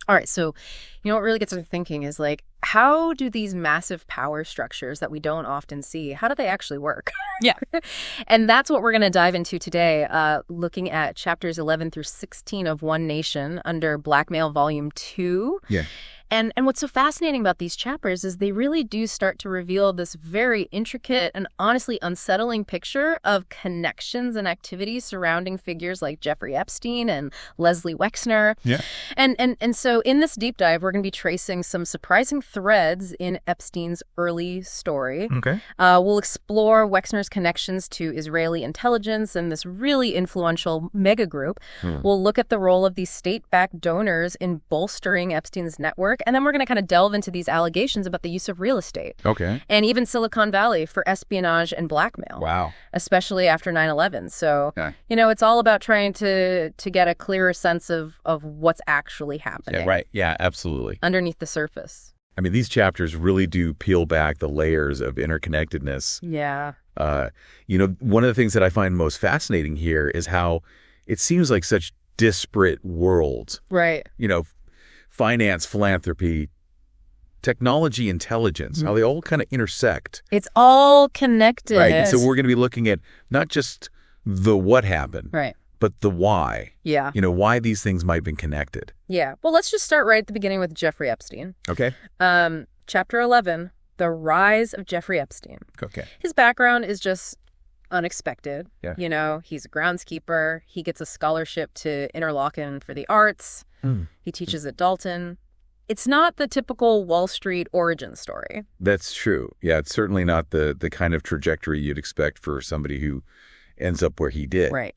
All right, so what really gets me thinking is like, how do these massive power structures that we don't often see, how do they actually work? Yeah. And that's what we're going to dive into today, looking at chapters 11 through 16 of One Nation Under Blackmail Volume 2. Yeah. And what's so fascinating about these chapters is they really do start to reveal this very intricate and honestly unsettling picture of connections and activities surrounding figures like Jeffrey Epstein and Leslie Wexner. Yeah. And so in this deep dive, we're going to be tracing some surprising threads in Epstein's early story. Okay. We'll explore Wexner's connections to Israeli intelligence and this really influential mega group. We'll look at the role of these state-backed donors in bolstering Epstein's network. And then we're going to kind of delve into these allegations about the use of real estate. Okay. And even Silicon Valley for espionage and blackmail. Wow. Especially after 9/11. So, Okay. it's all about trying to get a clearer sense of what's actually happening. Yeah, right. Yeah, absolutely. Underneath the surface. I mean, these chapters really do peel back the layers of interconnectedness. Yeah. One of the things that I find most fascinating here is how it seems like such disparate worlds. Right. Finance, philanthropy, technology, intelligence, how they all kind of intersect. It's all connected. Right. And so we're going to be looking at not just the what happened, Right. but the why. Yeah. Why these things might have been connected. Yeah. Well, let's just start right at the beginning with Jeffrey Epstein. Okay. Chapter 11, The Rise of Jeffrey Epstein. Okay. His background is just unexpected. Yeah. He's a groundskeeper. He gets a scholarship to Interlochen for the arts. He teaches at Dalton. It's not the typical Wall Street origin story. That's true. Yeah, it's certainly not the kind of trajectory you'd expect for somebody who ends up where he did. Right.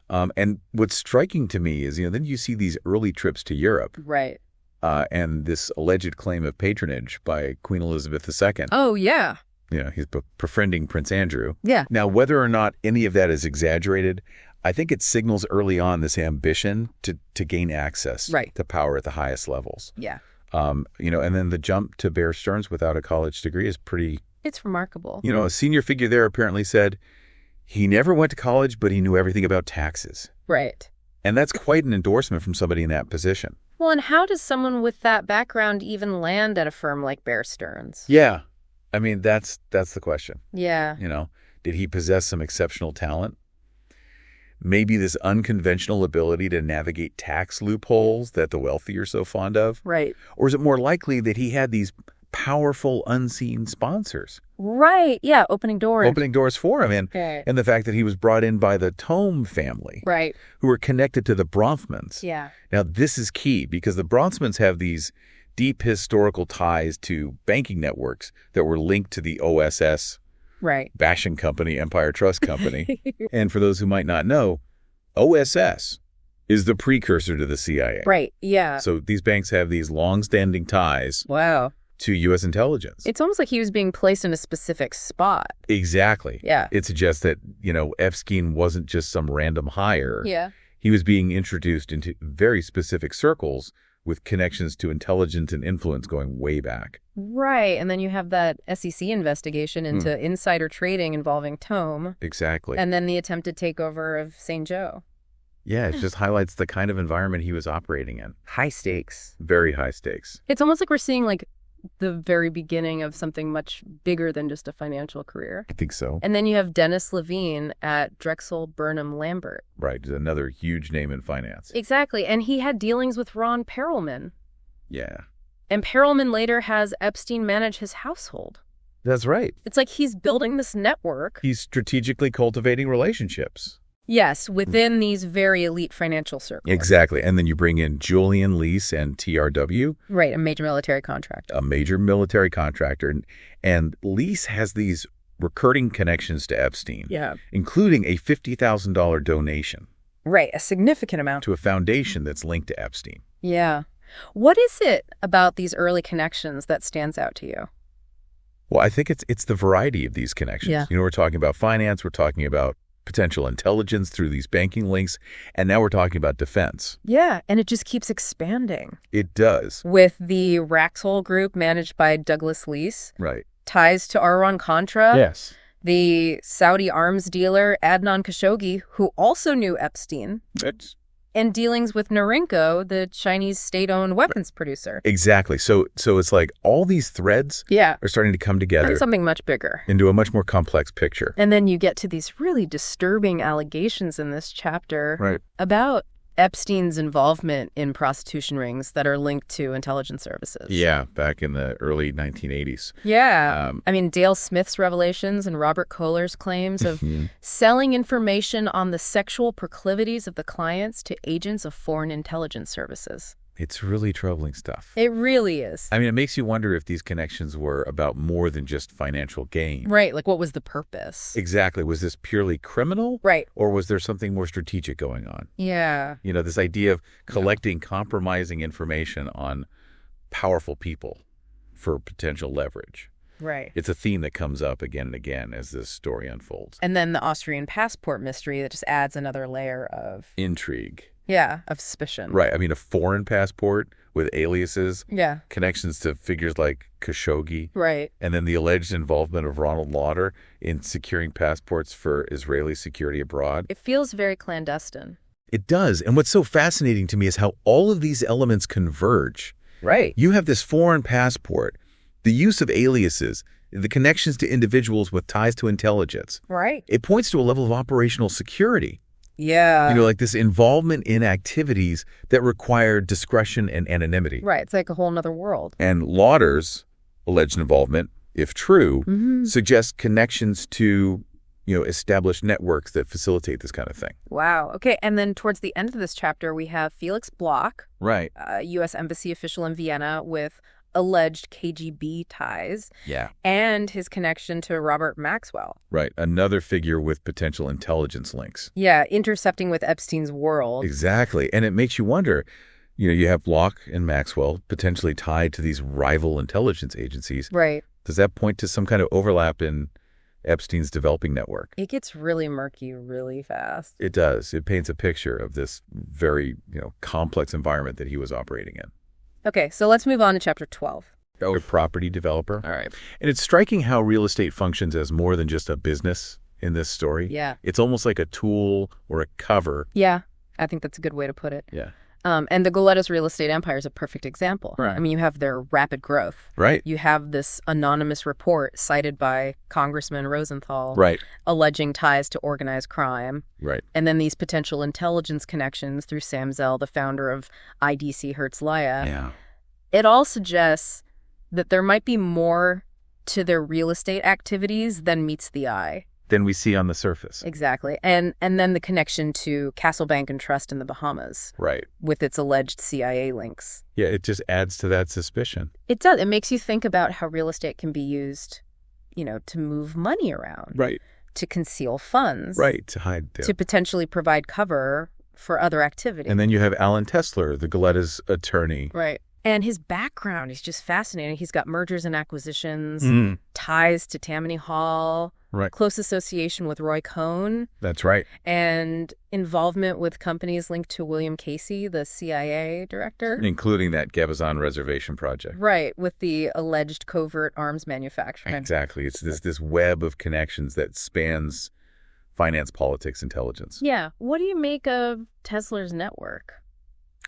And what's striking to me is, then you see these early trips to Europe. Right. And this alleged claim of patronage by Queen Elizabeth II. Oh, yeah. He's befriending Prince Andrew. Yeah. Now, whether or not any of that is exaggerated, I think it signals early on this ambition to gain access to power at the highest levels. Yeah. And then the jump to Bear Stearns without a college degree is pretty... It's remarkable. A senior figure there apparently said he never went to college, but he knew everything about taxes. Right. And that's quite an endorsement from somebody in that position. Well, and how does someone with that background even land at a firm like Bear Stearns? Yeah. I mean, that's the question. Yeah. Did he possess some exceptional talent? Maybe this unconventional ability to navigate tax loopholes that the wealthy are so fond of? Right. Or is it more likely that he had these powerful unseen sponsors? Right. Yeah. Opening doors. Opening doors for him. And the fact that he was brought in by the Tome family. Right. Who were connected to the Bronfmans. Yeah. Now, this is key because the Bronfmans have these deep historical ties to banking networks that were linked to the OSS bashing company, Empire Trust Company. And for those who might not know, OSS is the precursor to the CIA. Right, yeah. So these banks have these long-standing ties to U.S. intelligence. It's almost like he was being placed in a specific spot. Exactly. Yeah. It suggests that, Epstein wasn't just some random hire. Yeah. He was being introduced into very specific circles with connections to intelligence and influence going way back. Right. And then you have that SEC investigation into insider trading involving Tome. Exactly. And then the attempted takeover of St. Joe. Yeah, it just highlights the kind of environment he was operating in. High stakes. Very high stakes. It's almost like we're seeing the very beginning of something much bigger than just a financial career. I think so. And then you have Dennis Levine at Drexel Burnham Lambert. Right. Another huge name in finance. Exactly. And he had dealings with Ron Perelman. Yeah. And Perelman later has Epstein manage his household. That's right. It's like he's building this network. He's strategically cultivating relationships. Yes, within these very elite financial circles. Exactly. And then you bring in Julian Lease and TRW. Right, a major military contractor. A major military contractor. And Lease has these recurring connections to Epstein. Yeah. Including a $50,000 donation. Right, a significant amount. To a foundation that's linked to Epstein. Yeah. What is it about these early connections that stands out to you? Well, I think it's the variety of these connections. Yeah. We're talking about finance, we're talking about potential intelligence through these banking links, and now we're talking about defense. Yeah, and it just keeps expanding. It does. With the Raxol Group managed by Douglas Lease. Right. Ties to Iran-Contra. Yes. The Saudi arms dealer Adnan Khashoggi, who also knew Epstein. It's And dealings with Norinco, the Chinese state-owned weapons producer. Exactly. So it's like all these threads are starting to come together. And something much bigger. Into a much more complex picture. And then you get to these really disturbing allegations in this chapter about Epstein's involvement in prostitution rings that are linked to intelligence services. Yeah, back in the early 1980s. Yeah. I mean, Dale Smith's revelations and Robert Kohler's claims of selling information on the sexual proclivities of the clients to agents of foreign intelligence services. It's really troubling stuff. It really is. I mean, it makes you wonder if these connections were about more than just financial gain. Right. Like, what was the purpose? Exactly. Was this purely criminal? Right. Or was there something more strategic going on? Yeah. You know, this idea of collecting compromising information on powerful people for potential leverage. Right. It's a theme that comes up again and again as this story unfolds. And then the Austrian passport mystery that just adds another layer of intrigue. Yeah, of suspicion. Right. I mean, a foreign passport with aliases. Yeah. Connections to figures like Khashoggi. Right. And then the alleged involvement of Ronald Lauder in securing passports for Israeli security abroad. It feels very clandestine. It does. And what's so fascinating to me is how all of these elements converge. Right. You have this foreign passport, the use of aliases, the connections to individuals with ties to intelligence. Right. It points to a level of operational security. Yeah. You know, like this involvement in activities that require discretion and anonymity. Right. It's like a whole nother world. And Lauder's alleged involvement, if true, suggests connections to, established networks that facilitate this kind of thing. Wow. Okay. And then towards the end of this chapter, we have Felix Bloch, right, U.S. Embassy official in Vienna with alleged KGB ties. Yeah. And his connection to Robert Maxwell. Right. Another figure with potential intelligence links. Yeah. Intercepting with Epstein's world. Exactly. And it makes you wonder, you have Bloch and Maxwell potentially tied to these rival intelligence agencies. Right. Does that point to some kind of overlap in Epstein's developing network? It gets really murky really fast. It does. It paints a picture of this very, complex environment that he was operating in. Okay, so let's move on to chapter 12. Oh, a property developer. All right. And it's striking how real estate functions as more than just a business in this story. Yeah. It's almost like a tool or a cover. Yeah, I think that's a good way to put it. Yeah. And the Goletta's real estate empire is a perfect example. Right. I mean, you have their rapid growth. Right. You have this anonymous report cited by Congressman Rosenthal. Right. Alleging ties to organized crime. Right. And then these potential intelligence connections through Sam Zell, the founder of IDC Herzliya. Yeah. It all suggests that there might be more to their real estate activities than meets the eye. Than we see on the surface. Exactly. And then the connection to Castle Bank and Trust in the Bahamas. Right. With its alleged CIA links. Yeah, it just adds to that suspicion. It does. It makes you think about how real estate can be used, to move money around. Right. To conceal funds. Right, to hide. To potentially provide cover for other activities. And then you have Alan Tesler, the Goletta's attorney. Right. And his background is just fascinating. He's got mergers and acquisitions, ties to Tammany Hall, right, close association with Roy Cohn. That's right. And involvement with companies linked to William Casey, the CIA director. Including that Gabazon Reservation project. Right, with the alleged covert arms manufacturing. Exactly. It's this web of connections that spans finance, politics, intelligence. Yeah. What do you make of Tesler's network?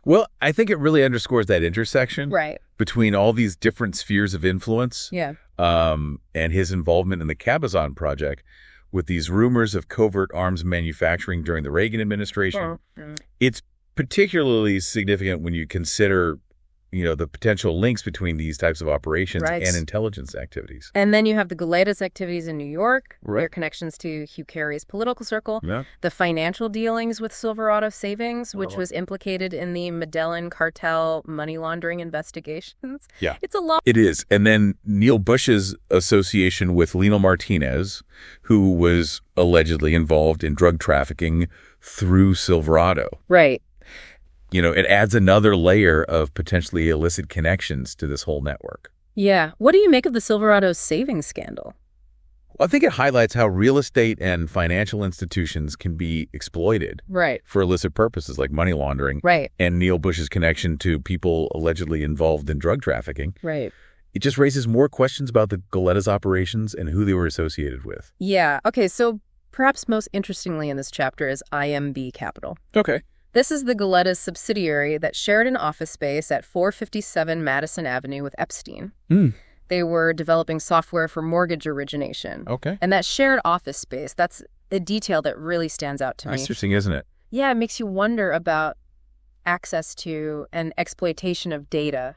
Well, I think it really underscores that intersection between all these different spheres of influence and his involvement in the Cabazon project with these rumors of covert arms manufacturing during the Reagan administration. It's particularly significant when you consider, the potential links between these types of operations and intelligence activities. And then you have the Goletta's activities in New York, their connections to Hugh Carey's political circle, the financial dealings with Silverado Savings, which was implicated in the Medellin cartel money laundering investigations. Yeah. It's a lot. It is. And then Neil Bush's association with Lino Martinez, who was allegedly involved in drug trafficking through Silverado. Right. It adds another layer of potentially illicit connections to this whole network. Yeah. What do you make of the Silverado savings scandal? Well, I think it highlights how real estate and financial institutions can be exploited for illicit purposes like money laundering and Neil Bush's connection to people allegedly involved in drug trafficking. Right. It just raises more questions about the Goletta's operations and who they were associated with. Yeah. Okay. So perhaps most interestingly in this chapter is IMB Capital. Okay. This is the Galletta's subsidiary that shared an office space at 457 Madison Avenue with Epstein. They were developing software for mortgage origination. Okay. And that shared office space, that's a detail that really stands out to me. Interesting, isn't it? Yeah, it makes you wonder about access to and exploitation of data.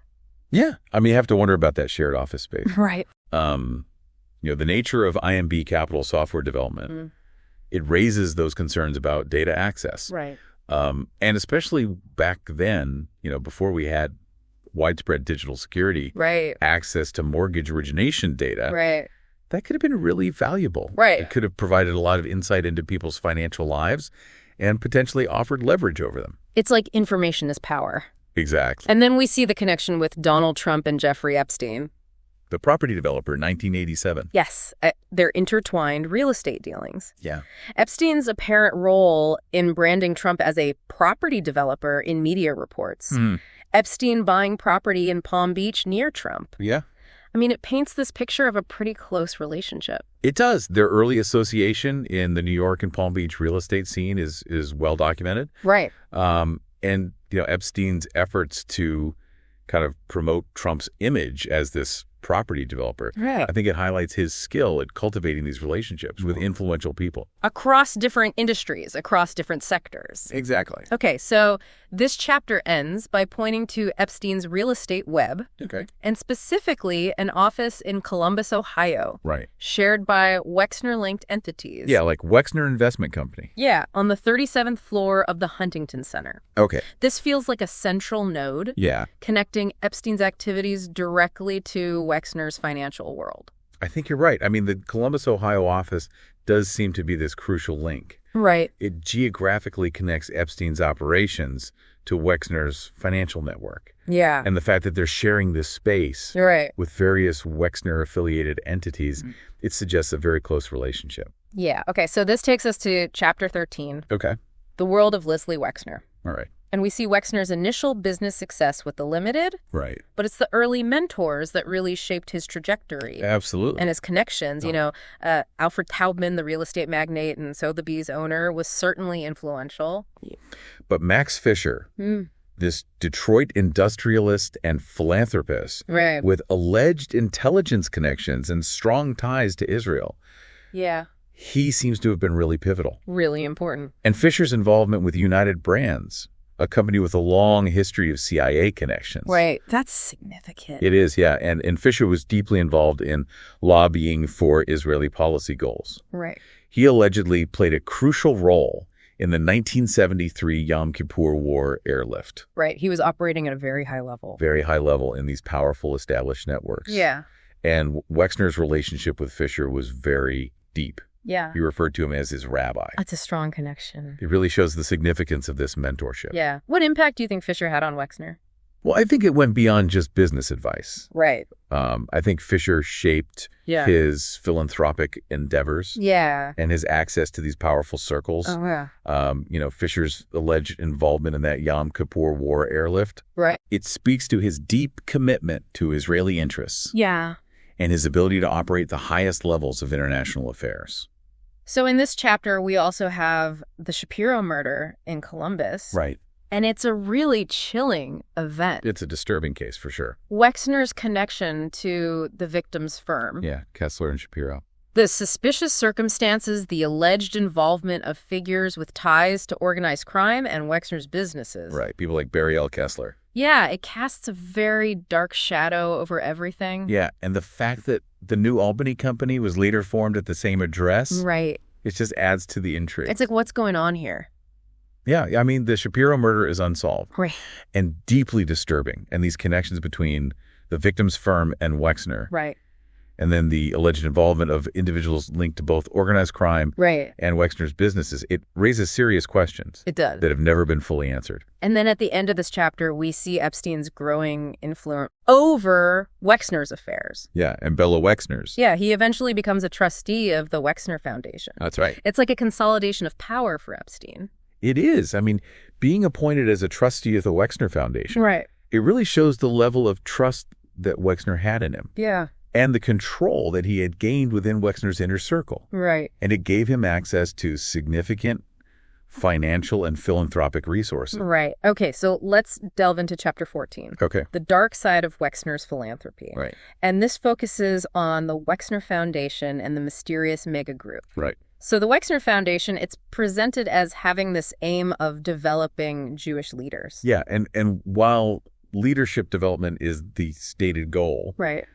Yeah. I mean, you have to wonder about that shared office space. Right. The nature of IMB Capital software development, it raises those concerns about data access. Right. And especially back then, before we had widespread digital security, access to mortgage origination data, that could have been really valuable. It could have provided a lot of insight into people's financial lives and potentially offered leverage over them. It's like information is power. Exactly. And then we see the connection with Donald Trump and Jeffrey Epstein. The property developer, 1987. Yes, their intertwined real estate dealings. Yeah. Epstein's apparent role in branding Trump as a property developer in media reports. Epstein buying property in Palm Beach near Trump. Yeah. I mean, it paints this picture of a pretty close relationship. It does. Their early association in the New York and Palm Beach real estate scene is well documented. Right. And, Epstein's efforts to kind of promote Trump's image as this property developer. Right. I think it highlights his skill at cultivating these relationships with influential people. Across different industries, across different sectors. Exactly. Okay, so this chapter ends by pointing to Epstein's real estate web. Okay. And specifically an office in Columbus, Ohio. Right. Shared by Wexner-linked entities. Yeah, like Wexner Investment Company. Yeah, on the 37th floor of the Huntington Center. Okay. This feels like a central node. Yeah. Connecting Epstein's activities directly to Wexner's financial world. I think you're right. I mean, the Columbus, Ohio office does seem to be this crucial link. Right. It geographically connects Epstein's operations to Wexner's financial network. Yeah. And the fact that they're sharing this space with various Wexner-affiliated entities, it suggests a very close relationship. Yeah. Okay, so this takes us to Chapter 13. Okay. The world of Leslie Wexner. All right. And we see Wexner's initial business success with the Limited. Right. But it's the early mentors that really shaped his trajectory. Absolutely. And his connections. Alfred Taubman, the real estate magnate and Sotheby's owner, was certainly influential. But Max Fisher, this Detroit industrialist and philanthropist with alleged intelligence connections and strong ties to Israel. Yeah. He seems to have been really pivotal. Really important. And Fisher's involvement with United Brands, a company with a long history of CIA connections. Right. That's significant. It is, yeah. And Fisher was deeply involved in lobbying for Israeli policy goals. Right. He allegedly played a crucial role in the 1973 Yom Kippur War airlift. Right. He was operating at a very high level. Very high level in these powerful established networks. Yeah. And Wexner's relationship with Fisher was very deep. Yeah. He referred to him as his rabbi. That's a strong connection. It really shows the significance of this mentorship. Yeah. What impact do you think Fisher had on Wexner? Well, I think it went beyond just business advice. Right. I think Fisher shaped his philanthropic endeavors. Yeah. And his access to these powerful circles. Oh, yeah. Fisher's alleged involvement in that Yom Kippur War airlift. Right. It speaks to his deep commitment to Israeli interests. Yeah. And his ability to operate the highest levels of international affairs. So in this chapter, we also have the Shapiro murder in Columbus. Right. And it's a really chilling event. It's a disturbing case for sure. Wexner's connection to the victim's firm. Yeah, Kessler and Shapiro. The suspicious circumstances, the alleged involvement of figures with ties to organized crime and Wexner's businesses. Right, people like Barry L. Kessler. Yeah, it casts a very dark shadow over everything. Yeah, and the fact that the New Albany Company was later formed at the same address. Right. It just adds to the intrigue. It's like, what's going on here? Yeah, I mean, the Shapiro murder is unsolved. Right. And deeply disturbing. And these connections between the victim's firm and Wexner. Right. And then the alleged involvement of individuals linked to both organized crime and Wexner's businesses. It raises serious questions. It does. That have never been fully answered. And then at the end of this chapter, we see Epstein's growing influence over Wexner's affairs. Yeah, and Bella Wexner's. Yeah, he eventually becomes a trustee of the Wexner Foundation. That's right. It's like a consolidation of power for Epstein. It is. I mean, being appointed as a trustee of the Wexner Foundation. Right. It really shows the level of trust that Wexner had in him. Yeah. And the control that he had gained within Wexner's inner circle. Right. And it gave him access to significant financial and philanthropic resources. Right. Okay, so let's delve into Chapter 14. Okay. The dark side of Wexner's philanthropy. Right. And this focuses on the Wexner Foundation and the mysterious mega group. Right. So the Wexner Foundation, it's presented as having this aim of developing Jewish leaders. Yeah, and while leadership development is the stated goal, right,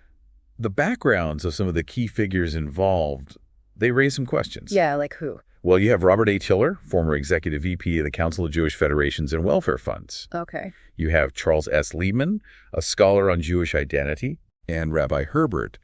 the backgrounds of some of the key figures involved, they raise some questions. Yeah, like who? Well, you have Robert H. Hiller, former executive VP of the Council of Jewish Federations and Welfare Funds. Okay. You have Charles S. Liebman, a scholar on Jewish identity, and Rabbi Herbert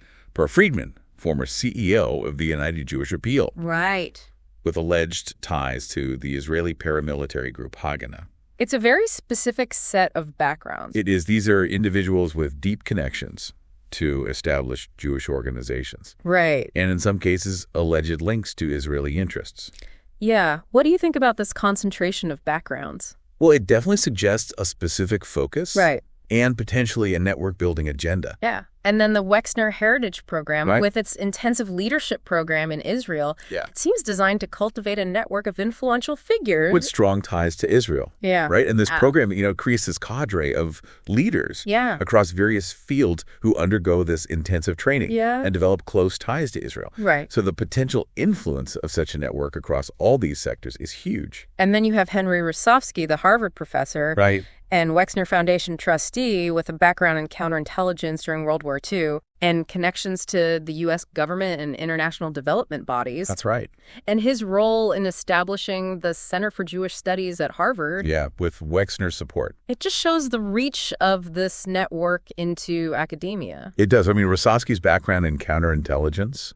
Friedman, former CEO of the United Jewish Appeal. Right. With alleged ties to the Israeli paramilitary group Haganah. It's a very specific set of backgrounds. It is. These are individuals with deep connections to established Jewish organizations. Right. And in some cases, alleged links to Israeli interests. Yeah. What do you think about this concentration of backgrounds? Well, it definitely suggests a specific focus. Right. And potentially a network-building agenda. Yeah. And then the Wexner Heritage Program, right, with its intensive leadership program in Israel, it seems designed to cultivate a network of influential figures. With strong ties to Israel. Yeah. Right? And this program, creates this cadre of leaders across various fields who undergo this intensive training and develop close ties to Israel. Right. So the potential influence of such a network across all these sectors is huge. And then you have Henry Rosofsky, the Harvard professor. Right. And Wexner Foundation trustee with a background in counterintelligence during World War II and connections to the U.S. government and international development bodies. That's right. And his role in establishing the Center for Jewish Studies at Harvard. Yeah, with Wexner's support. It just shows the reach of this network into academia. It does. I mean, Rosofsky's background in counterintelligence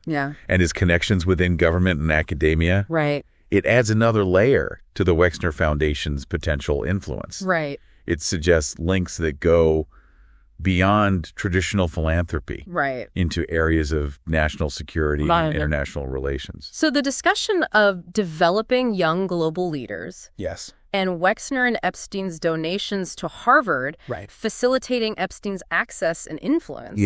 and his connections within government and academia. Right. It adds another layer to the Wexner Foundation's potential influence. Right. It suggests links that go beyond traditional philanthropy into areas of national security and international relations. So the discussion of developing young global leaders and Wexner and Epstein's donations to Harvard facilitating Epstein's access and influence.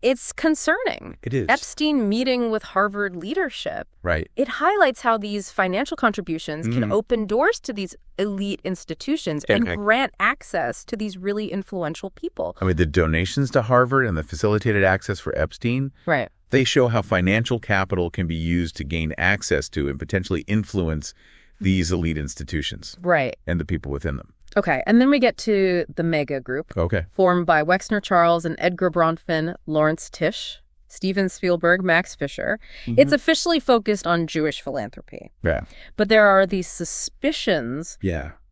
It's concerning. It is. Epstein meeting with Harvard leadership. Right. It highlights how these financial contributions can open doors to these elite institutions and grant access to these really influential people. I mean, the donations to Harvard and the facilitated access for Epstein, they show how financial capital can be used to gain access to and potentially influence these elite institutions. And the people within them. Okay, and then we get to the mega group. Formed by Wexner Charles and Edgar Bronfman, Lawrence Tisch, Steven Spielberg, Max Fisher. It's officially focused on Jewish philanthropy. But there are these suspicions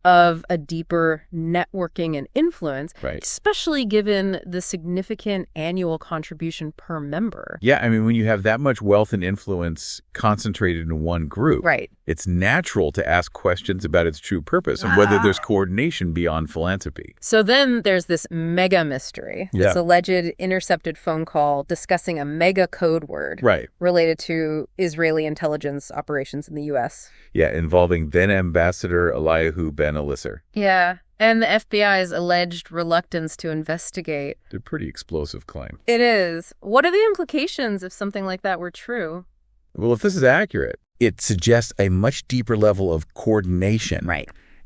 of a deeper networking and influence, especially given the significant annual contribution per member. Yeah, I mean, when you have that much wealth and influence concentrated in one group, it's natural to ask questions about its true purpose and whether there's coordination beyond philanthropy. So then there's this mega mystery, this alleged intercepted phone call discussing a mega code word related to Israeli intelligence operations in the U.S. Yeah, involving then Ambassador Eliyahu Ben-Elisser. Yeah, and the FBI's alleged reluctance to investigate. It's a pretty explosive claim. It is. What are the implications if something like that were true? Well, if this is accurate, it suggests a much deeper level of coordination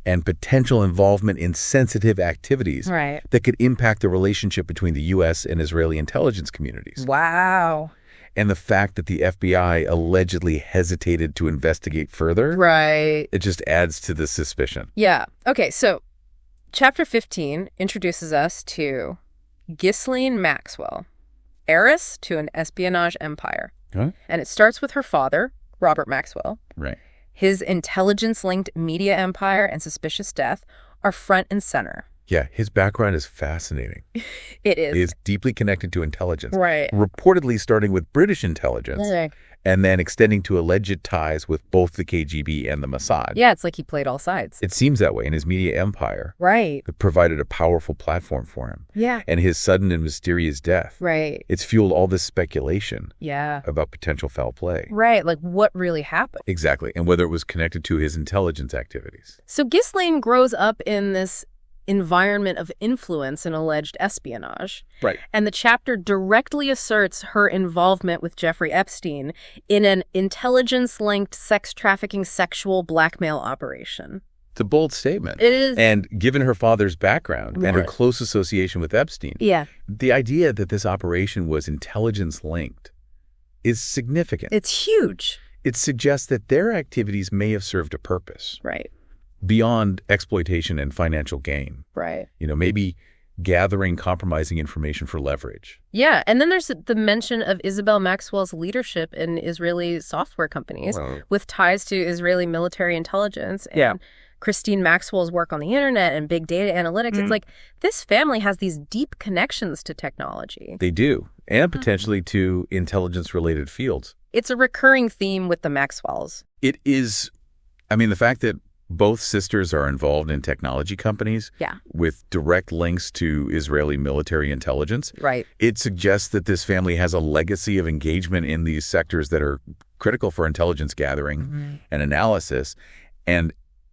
and potential involvement in sensitive activities that could impact the relationship between the U.S. and Israeli intelligence communities. Wow. And the fact that the FBI allegedly hesitated to investigate further, it just adds to the suspicion. Yeah. Okay, so Chapter 15 introduces us to Ghislaine Maxwell, heiress to an espionage empire. And it starts with her father, Robert Maxwell. His intelligence-linked media empire and suspicious death are front and center. Yeah, his background is fascinating. It is. He is deeply connected to intelligence. Reportedly starting with British intelligence and then extending to alleged ties with both the KGB and the Mossad. Yeah, it's like he played all sides. It seems that way in his media empire. It provided a powerful platform for him. And his sudden and mysterious death. It's fueled all this speculation about potential foul play. Like what really happened. Exactly, and whether it was connected to his intelligence activities. So Ghislaine grows up in this environment of influence and alleged espionage. Right. And the chapter directly asserts her involvement with Jeffrey Epstein in an intelligence-linked sex trafficking sexual blackmail operation. It's a bold statement. It is. And given her father's background and her close association with Epstein, the idea that this operation was intelligence-linked is significant. It's huge. It suggests that their activities may have served a purpose. Right. Beyond exploitation and financial gain. Right. Maybe gathering compromising information for leverage. Yeah, and then there's the mention of Isabel Maxwell's leadership in Israeli software companies with ties to Israeli military intelligence and Christine Maxwell's work on the internet and big data analytics. It's like this family has these deep connections to technology. They do, and potentially to intelligence-related fields. It's a recurring theme with the Maxwells. It is. The fact that both sisters are involved in technology companies with direct links to Israeli military intelligence. Right. It suggests that this family has a legacy of engagement in these sectors that are critical for intelligence gathering and analysis. And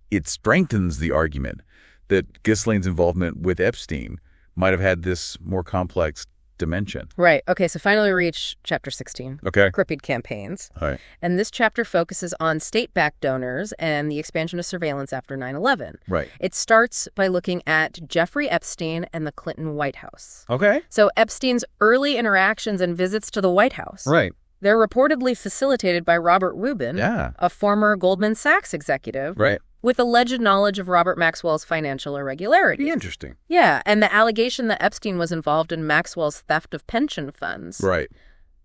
it strengthens the argument that Ghislaine's involvement with Epstein might have had this more complex dimension. Right. Okay, so finally we reach chapter 16. Okay. Crooked campaigns. All right. And this chapter focuses on state-backed donors and the expansion of surveillance after 9/11. Right. It starts by looking at Jeffrey Epstein and the Clinton White House. Okay. So Epstein's early interactions and visits to the White House. Right. They're reportedly facilitated by Robert Rubin, a former Goldman Sachs executive. Right. With alleged knowledge of Robert Maxwell's financial irregularities. Interesting. Yeah, and the allegation that Epstein was involved in Maxwell's theft of pension funds. Right.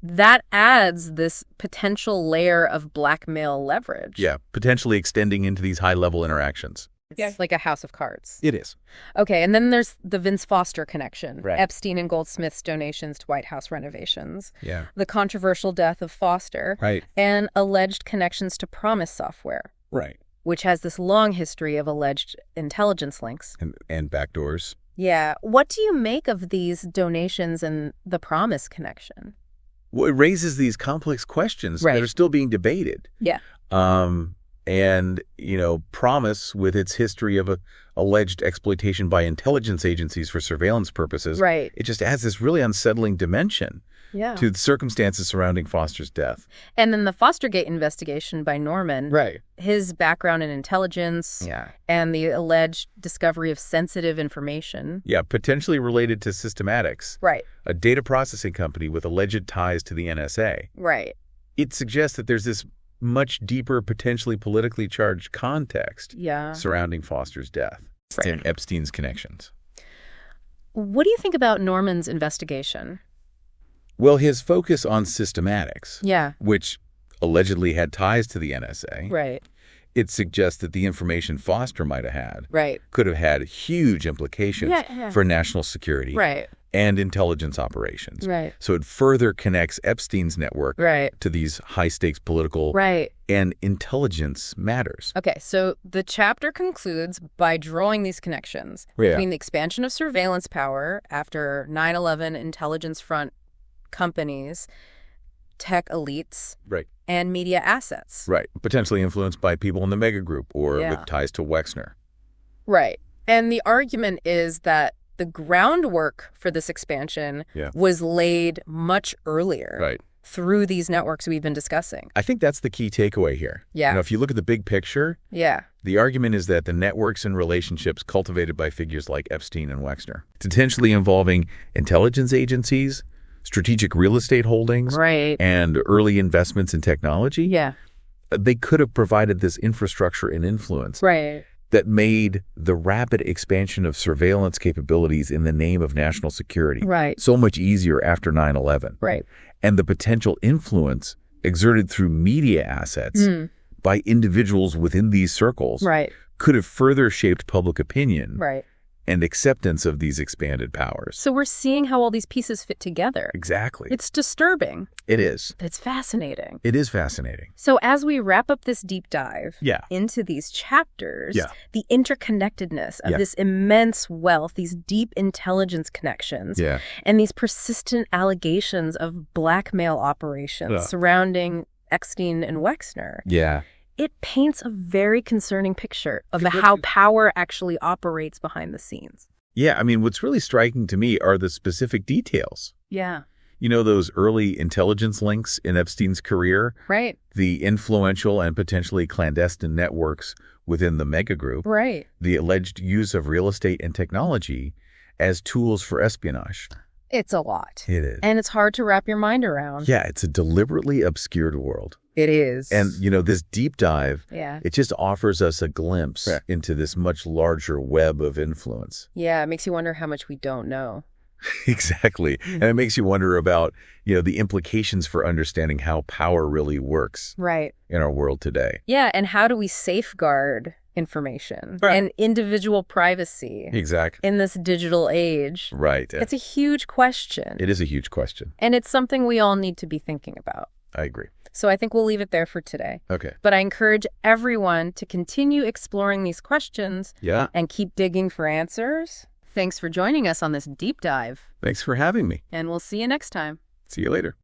That adds this potential layer of blackmail leverage. Yeah, potentially extending into these high-level interactions. It's like a house of cards. It is. Okay, and then there's the Vince Foster connection. Right. Epstein and Goldsmith's donations to White House renovations. Yeah. The controversial death of Foster. Right. And alleged connections to Promise Software. Right. Which has this long history of alleged intelligence links. And backdoors. Yeah. What do you make of these donations and the Promise connection? Well, it raises these complex questions that are still being debated. Yeah. And, Promise, with its history of alleged exploitation by intelligence agencies for surveillance purposes, it just adds this really unsettling dimension to the circumstances surrounding Foster's death. And then the Fostergate investigation by Norman, his background in intelligence and the alleged discovery of sensitive information. Yeah, potentially related to Systematics, a data processing company with alleged ties to the NSA. Right. It suggests that there's this much deeper, potentially politically charged context surrounding Foster's death and Epstein's connections. What do you think about Norman's investigation? Well, his focus on Systematics, which allegedly had ties to the NSA, it suggests that the information Foster might have had could have had huge implications for national security and intelligence operations. So it further connects Epstein's network to these high-stakes political and intelligence matters. Okay, so the chapter concludes by drawing these connections between the expansion of surveillance power after 9/11 intelligence front companies, tech elites, and media assets. Potentially influenced by people in the mega group or with ties to Wexner. And the argument is that the groundwork for this expansion was laid much earlier through these networks we've been discussing. I think that's the key takeaway here. If you look at the big picture, the argument is that the networks and relationships cultivated by figures like Epstein and Wexner, potentially involving intelligence agencies, strategic real estate holdings, and early investments in technology, they could have provided this infrastructure and influence that made the rapid expansion of surveillance capabilities in the name of national security so much easier after 9/11. And the potential influence exerted through media assets by individuals within these circles could have further shaped public opinion and acceptance of these expanded powers. So we're seeing how all these pieces fit together. Exactly. It's disturbing. It is. But it's fascinating. It is fascinating. So as we wrap up this deep dive into these chapters, the interconnectedness of this immense wealth, these deep intelligence connections, and these persistent allegations of blackmail operations surrounding Epstein and Wexner. it paints a very concerning picture of how power actually operates behind the scenes. Yeah, I mean, what's really striking to me are the specific details. Yeah. You know, those early intelligence links in Epstein's career? Right. The influential and potentially clandestine networks within the mega group. Right. The alleged use of real estate and technology as tools for espionage. It's a lot. It is. And it's hard to wrap your mind around. Yeah, it's a deliberately obscured world. It is. And, you know, this deep dive, it just offers us a glimpse into this much larger web of influence. Yeah, it makes you wonder how much we don't know. Exactly. And it makes you wonder about, you know, the implications for understanding how power really works in our world today. Yeah, and how do we safeguard information and individual privacy in this digital age? Right. It's a huge question. It is a huge question. And it's something we all need to be thinking about. I agree. So I think we'll leave it there for today. Okay. But I encourage everyone to continue exploring these questions and keep digging for answers. Thanks for joining us on this deep dive. Thanks for having me. And we'll see you next time. See you later.